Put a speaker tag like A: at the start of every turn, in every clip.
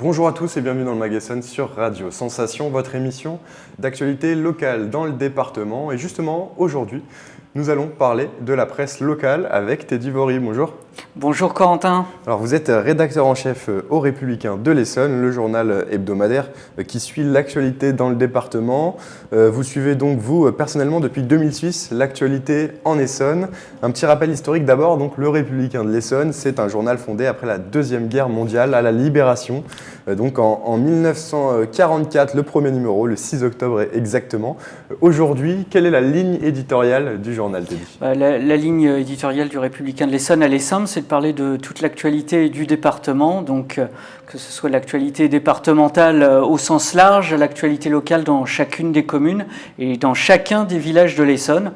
A: Bonjour à tous et bienvenue dans le Magasin sur Radio Sensation, votre émission d'actualité locale dans le département. Et justement, aujourd'hui, nous allons parler de la presse locale avec Teddy Vory. Bonjour.
B: Bonjour Corentin.
A: Alors vous êtes rédacteur en chef au Républicain de l'Essonne, le journal hebdomadaire qui suit l'actualité dans le département. Vous suivez donc vous personnellement depuis 2006 l'actualité en Essonne. Un petit rappel historique d'abord, donc le Républicain de l'Essonne, c'est un journal fondé après la Deuxième Guerre mondiale à la Libération. Donc en 1944, le premier numéro, le 6 octobre exactement. Aujourd'hui, quelle est la ligne éditoriale du journal, Teddy ?
B: La ligne éditoriale du Républicain de l'Essonne, elle est simple, c'est de parler de toute l'actualité du département, donc que ce soit l'actualité départementale au sens large, l'actualité locale dans chacune des communes et dans chacun des villages de l'Essonne.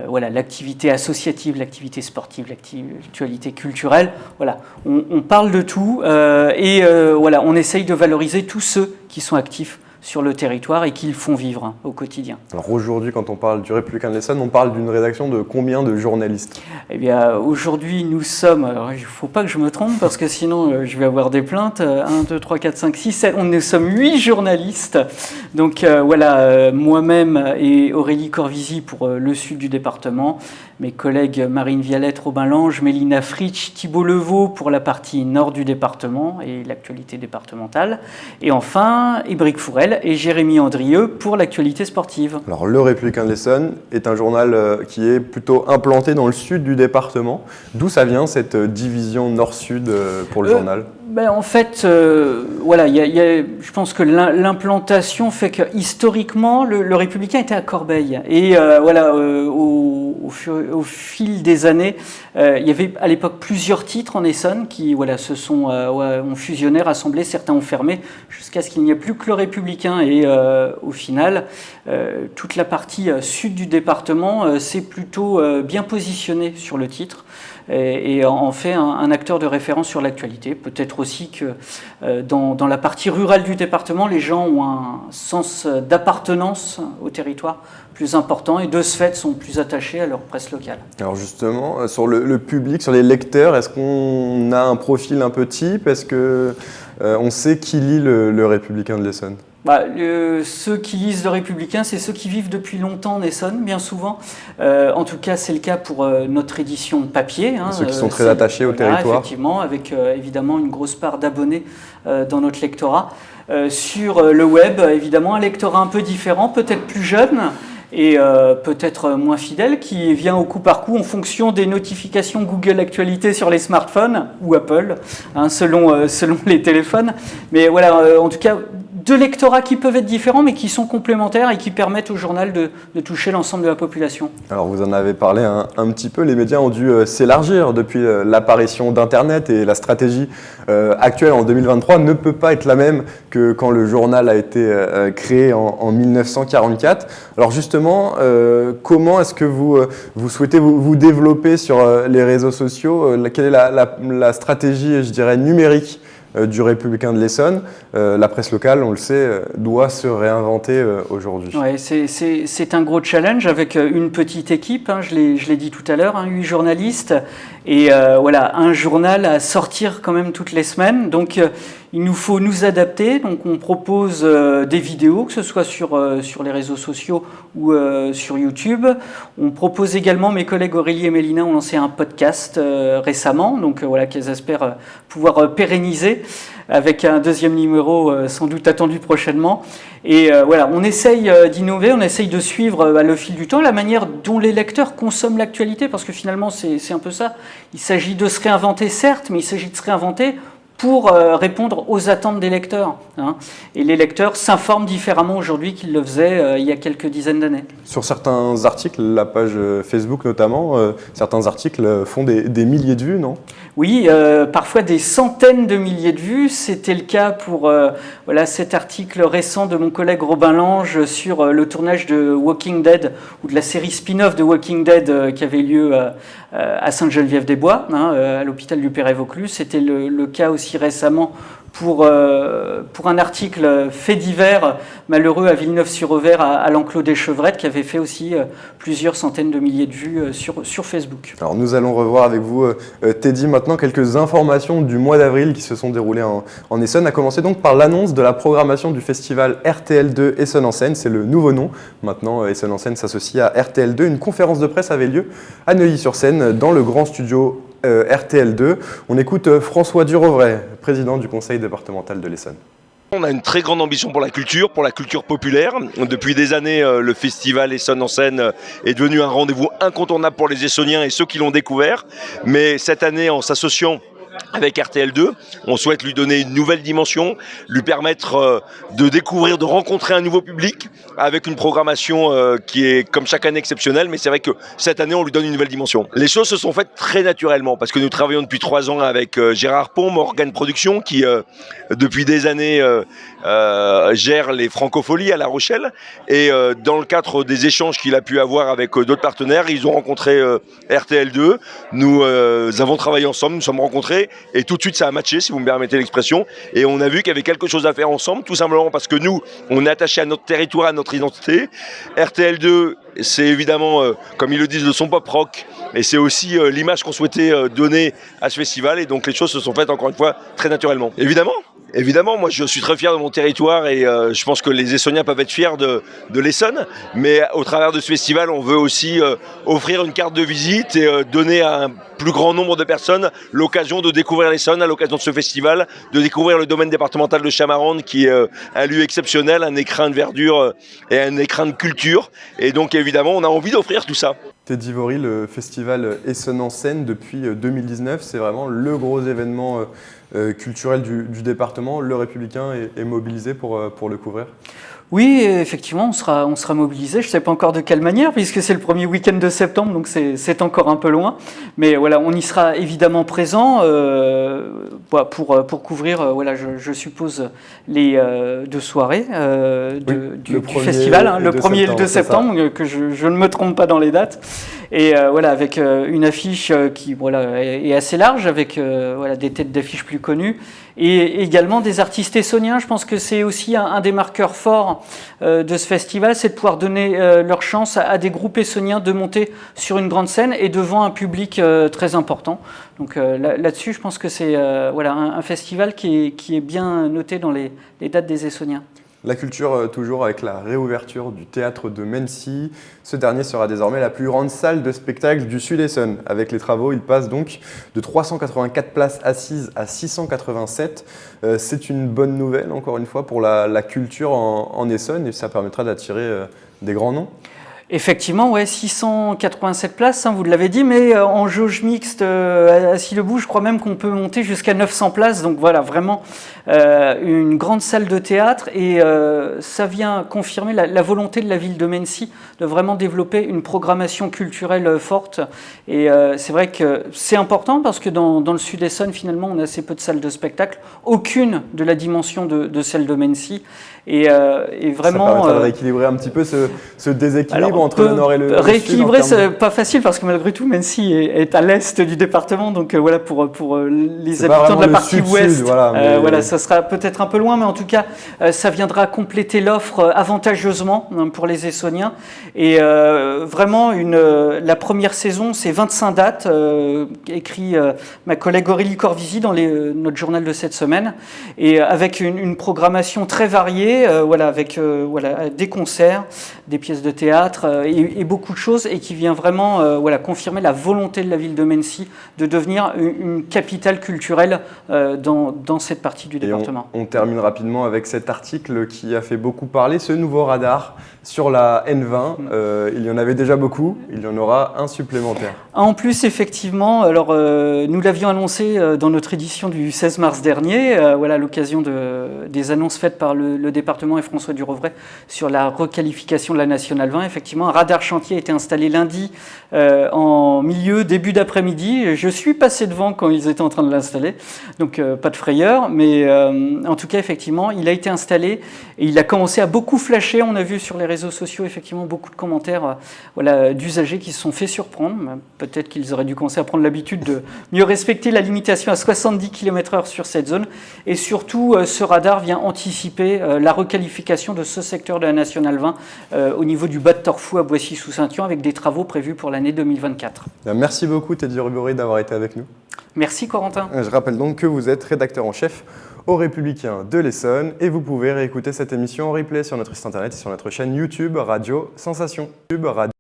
B: Voilà, l'activité associative, l'activité sportive, l'actualité culturelle. Voilà, on parle de tout voilà, on essaye de valoriser tous ceux qui sont actifs sur le territoire et qui le font vivre au quotidien.
A: Alors aujourd'hui, quand on parle du Républicain de l'Essonne, on parle d'une rédaction de combien de journalistes ?
B: Eh bien, aujourd'hui, nous sommes... Alors, il ne faut pas que je me trompe, parce que sinon, je vais avoir des plaintes. 1, 2, 3, 4, 5, 6, 7... Nous sommes 8 journalistes. Donc, voilà, moi-même et Aurélie Corvisi pour le sud du département. Mes collègues Marine Vialette, Robin Lange, Mélina Fritsch, Thibault Levaux pour la partie nord du département et l'actualité départementale. Et enfin, Ébric Fourel et Jérémy Andrieux pour l'actualité sportive.
A: Alors, le Républicain de l'Essonne est un journal qui est plutôt implanté dans le sud du département. D'où ça vient cette division nord-sud pour le journal ?
B: En fait, voilà, je pense que l'implantation fait que historiquement, le Républicain était à Corbeil. Et voilà, au fil des années, il y avait à l'époque plusieurs titres en Essonne qui voilà, ont fusionné, rassemblé, certains ont fermé, jusqu'à ce qu'il n'y ait plus que le Républicain. Et au final, toute la partie sud du département s'est plutôt bien positionnée sur le titre. Et en fait un acteur de référence sur l'actualité. Peut-être aussi que dans la partie rurale du département, les gens ont un sens d'appartenance au territoire plus important et de ce fait sont plus attachés à leur presse locale. Alors
A: justement, sur le public, sur les lecteurs, est-ce qu'on a un profil un peu type ? Est-ce qu'on sait qui lit le Républicain de l'Essonne ?
B: Ceux qui lisent le Républicain, c'est ceux qui vivent depuis longtemps en Essonne, bien souvent. En tout cas, c'est le cas pour notre édition papier.
A: Ceux qui sont très attachés au territoire.
B: Effectivement, avec évidemment une grosse part d'abonnés dans notre lectorat. Sur le web, évidemment, un lectorat un peu différent, peut-être plus jeune et peut-être moins fidèle, qui vient au coup par coup en fonction des notifications Google Actualité sur les smartphones ou Apple, selon les téléphones. Mais voilà, en tout cas, deux lectorats qui peuvent être différents mais qui sont complémentaires et qui permettent au journal de toucher l'ensemble de la population.
A: Alors vous en avez parlé un petit peu, les médias ont dû s'élargir depuis l'apparition d'Internet et la stratégie actuelle en 2023 ne peut pas être la même que quand le journal a été créé en 1944. Alors justement, comment est-ce que vous souhaitez vous développer sur les réseaux sociaux ? Quelle est la stratégie, je dirais, numérique du Républicain de l'Essonne? La presse locale, on le sait, doit se réinventer aujourd'hui.
B: Ouais, c'est un gros challenge avec une petite équipe, je l'ai dit tout à l'heure, 8 journalistes et voilà, un journal à sortir quand même toutes les semaines. Donc il nous faut nous adapter, donc on propose des vidéos, que ce soit sur les réseaux sociaux ou sur YouTube. On propose également, mes collègues Aurélie et Mélina ont lancé un podcast récemment, donc voilà, qu'ils espèrent pouvoir pérenniser avec un deuxième numéro sans doute attendu prochainement. Et voilà, on essaye d'innover, on essaye de suivre le fil du temps la manière dont les lecteurs consomment l'actualité, parce que finalement c'est un peu ça. Il s'agit de se réinventer certes, mais il s'agit de se réinventer pour répondre aux attentes des lecteurs. Et les lecteurs s'informent différemment aujourd'hui qu'ils le faisaient il y a quelques dizaines d'années.
A: Sur certains articles, la page Facebook notamment, certains articles font des milliers de vues, non ?
B: Oui, parfois des centaines de milliers de vues. C'était le cas pour voilà, cet article récent de mon collègue Robin Lange sur le tournage de Walking Dead, ou de la série spin-off de Walking Dead qui avait lieu à Sainte-Geneviève-des-Bois, à l'hôpital du Perret-Vaucluse. C'était le cas aussi aussi récemment pour un article fait divers malheureux à Villeneuve-sur-Over à l'enclos des Chevrettes qui avait fait aussi plusieurs centaines de milliers de vues sur Facebook.
A: Alors nous allons revoir avec vous, Teddy, maintenant quelques informations du mois d'avril qui se sont déroulées en Essonne, à commencer donc par l'annonce de la programmation du festival RTL2 Essonne en scène, c'est le nouveau nom. Maintenant, Essonne en scène s'associe à RTL2. Une conférence de presse avait lieu à Neuilly-sur-Seine dans le grand studio RTL2. On écoute François Durovray, président du conseil départemental de l'Essonne.
C: On a une très grande ambition pour la culture populaire. Depuis des années, le festival Essonne en scène est devenu un rendez-vous incontournable pour les Essonniens et ceux qui l'ont découvert. Mais cette année, en s'associant avec RTL2, on souhaite lui donner une nouvelle dimension, lui permettre de découvrir, de rencontrer un nouveau public avec une programmation qui est comme chaque année exceptionnelle, mais c'est vrai que cette année on lui donne une nouvelle dimension. Les choses se sont faites très naturellement parce que nous travaillons depuis 3 ans avec Gérard Pont, Morgane Productions, qui depuis des années gère les Francopholies à La Rochelle, et dans le cadre des échanges qu'il a pu avoir avec d'autres partenaires, ils ont rencontré RTL2, nous avons travaillé ensemble, nous sommes rencontrés, et tout de suite ça a matché, si vous me permettez l'expression, et on a vu qu'il y avait quelque chose à faire ensemble, tout simplement parce que nous, on est attachés à notre territoire, à notre identité. RTL2, c'est évidemment, comme ils le disent, le son pop rock, et c'est aussi l'image qu'on souhaitait donner à ce festival, et donc les choses se sont faites encore une fois très naturellement. Évidemment, moi je suis très fier de mon territoire et je pense que les Essonniens peuvent être fiers de l'Essonne, mais au travers de ce festival, on veut aussi offrir une carte de visite et donner à un plus grand nombre de personnes l'occasion de découvrir l'Essonne à l'occasion de ce festival, de découvrir le domaine départemental de Chamarandes qui est un lieu exceptionnel, un écrin de verdure et un écrin de culture, et donc évidemment on a envie d'offrir tout ça.
A: Teddy Vory, le festival Essonne en scène depuis 2019, c'est vraiment le gros événement culturel du département. Le Républicain est mobilisé pour le couvrir.
B: Oui, effectivement, on sera mobilisé. Je ne sais pas encore de quelle manière, puisque c'est le premier week-end de septembre, donc c'est encore un peu loin. Mais voilà, on y sera évidemment présent pour couvrir, voilà, je suppose, les 2 soirées du festival, le 1er et le 2 septembre, que je ne me trompe pas dans les dates. Et voilà, avec une affiche qui est assez large, avec des têtes d'affiches plus connues, et également des artistes essonniens. Je pense que c'est aussi un des marqueurs forts de ce festival, c'est de pouvoir donner leur chance à des groupes essonniens de monter sur une grande scène et devant un public très important. Donc là-dessus, je pense que c'est un festival qui est bien noté dans les dates des Essonniens.
A: La culture, toujours avec la réouverture du théâtre de Mency. Ce dernier sera désormais la plus grande salle de spectacle du Sud-Essonne. Avec les travaux, il passe donc de 384 places assises à 687. C'est une bonne nouvelle, encore une fois, pour la culture en Essonne, et ça permettra d'attirer des grands noms.
B: Effectivement, ouais, 687 places, vous l'avez dit, mais en jauge mixte assis debout, je crois même qu'on peut monter jusqu'à 900 places. Donc voilà, vraiment une grande salle de théâtre, et ça vient confirmer la volonté de la ville de Mency de vraiment développer une programmation culturelle forte. Et c'est vrai que c'est important parce que dans le Sud-Essonne, finalement, on a assez peu de salles de spectacle, aucune de la dimension de celle de Mency. Et vraiment,
A: ça permettra de rééquilibrer un petit peu ce déséquilibre entre le nord et le sud.
B: Rééquilibrer, c'est pas facile parce que malgré tout, Mency est à l'est du département, donc voilà, pour les habitants de la partie ouest, ça sera peut-être un peu loin, mais en tout cas, ça viendra compléter l'offre avantageusement pour les Essonniens. Et vraiment, la première saison, c'est 25 dates, écrit ma collègue Aurélie Corvisi dans notre journal de cette semaine, et avec une programmation très variée. Avec des concerts, des pièces de théâtre et beaucoup de choses, et qui vient vraiment confirmer la volonté de la ville de Mency de devenir une capitale culturelle dans cette partie du département.
A: On termine rapidement avec cet article qui a fait beaucoup parler, ce nouveau radar sur la N20. Il y en avait déjà beaucoup, il y en aura un supplémentaire.
B: En plus, effectivement, alors nous l'avions annoncé dans notre édition du 16 mars dernier, à l'occasion des annonces faites par le département et François Durovray sur la requalification de la Nationale 20. Effectivement, effectivement, un radar chantier a été installé lundi en début d'après-midi. Je suis passé devant quand ils étaient en train de l'installer, donc pas de frayeur, mais en tout cas, effectivement, il a été installé et il a commencé à beaucoup flasher. On a vu sur les réseaux sociaux, effectivement, beaucoup de commentaires d'usagers qui se sont fait surprendre. Peut-être qu'ils auraient dû commencer à prendre l'habitude de mieux respecter la limitation à 70 km/h sur cette zone. Et surtout, ce radar vient anticiper la requalification de ce secteur de la Nationale 20 au niveau du bas de Torfou à Boissy-sous-Saint-Yon avec des travaux prévus pour l'année 2024.
A: Merci beaucoup Teddy Rubory d'avoir été avec nous.
B: Merci Corentin.
A: Je rappelle donc que vous êtes rédacteur en chef au Républicain de l'Essonne et vous pouvez réécouter cette émission en replay sur notre site internet et sur notre chaîne YouTube Radio Sensation.